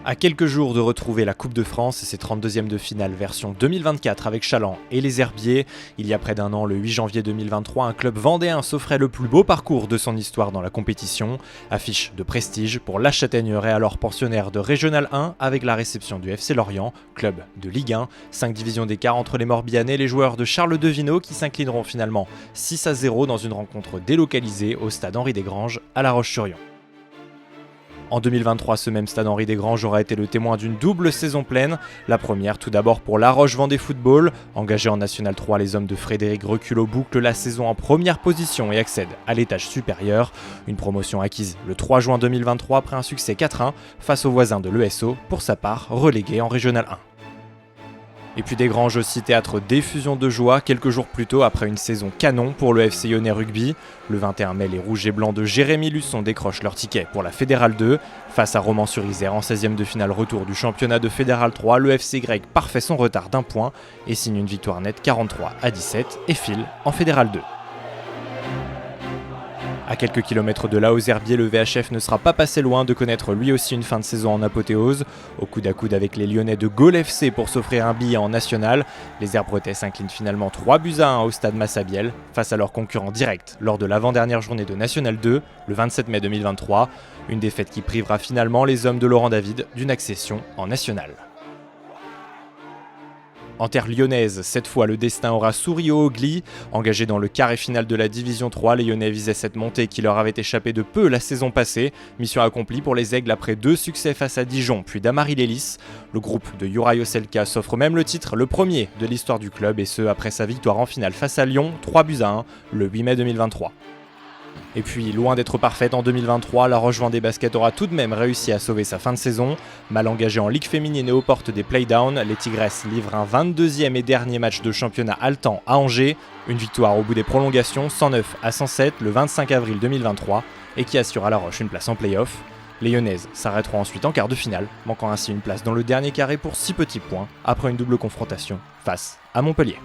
À quelques jours de retrouver la Coupe de France et ses 32e de finale version 2024 avec Chaland et les Herbiers, il y a près d'un an, le 8 janvier 2023, un club vendéen s'offrait le plus beau parcours de son histoire dans la compétition. Affiche de prestige pour La Châtaigneraie, alors pensionnaire de Régional 1, avec la réception du FC Lorient, club de Ligue 1. 5 divisions d'écart entre les Morbihanais et les joueurs de Charles Devineau qui s'inclineront finalement 6-0 dans une rencontre délocalisée au stade Henri Desgranges à La Roche-sur-Yon. En 2023, ce même stade Henri Desgranges aura été le témoin d'une double saison pleine. La première, tout d'abord pour La Roche Vendée Football. Engagés en National 3, les hommes de Frédéric Reculot bouclent la saison en première position et accèdent à l'étage supérieur. Une promotion acquise le 3 juin 2023 après un succès 4-1 face aux voisins de l'ESO, pour sa part relégué en Régional 1. Et puis Desgranges aussi théâtre d'effusion de joie quelques jours plus tôt après une saison canon pour le FC Lyonnais Rugby. Le 21 mai, les Rouges et Blancs de Jérémy Luçon décrochent leur ticket pour la Fédérale 2. Face à Romans-sur-Isère en 16e de finale retour du championnat de Fédérale 3, le FCY parfait son retard d'un point et signe une victoire nette 43-17 et file en Fédérale 2. À quelques kilomètres de là, aux Herbiers, le VHF ne sera pas passé loin de connaître lui aussi une fin de saison en apothéose. Au coude à coude avec les Lyonnais de Gaulle FC pour s'offrir un billet en national, les Herbretais s'inclinent finalement 3-1 au stade Massabielle face à leurs concurrents directs lors de l'avant-dernière journée de National 2, le 27 mai 2023. Une défaite qui privera finalement les hommes de Laurent David d'une accession en national. En terre lyonnaise, cette fois le destin aura souri aux Ogli. Engagés dans le carré final de la Division 3, les Lyonnais visaient cette montée qui leur avait échappé de peu la saison passée. Mission accomplie pour les Aigles après 2 succès face à Dijon puis d'Amary-Lélis. Le groupe de Juraj Oselka s'offre même le titre, le premier de l'histoire du club, et ce après sa victoire en finale face à Lyon, 3-1, le 8 mai 2023. Et puis, loin d'être parfaite en 2023, La Roche Vendée Basket aura tout de même réussi à sauver sa fin de saison. Mal engagée en Ligue féminine et aux portes des playdowns, les Tigresses livrent un 22e et dernier match de championnat haletant à Angers. Une victoire au bout des prolongations, 109-107 le 25 avril 2023, et qui assure à La Roche une place en play-off. Les Lyonnaises s'arrêteront ensuite en quart de finale, manquant ainsi une place dans le dernier carré pour 6 petits points, après une double confrontation face à Montpellier.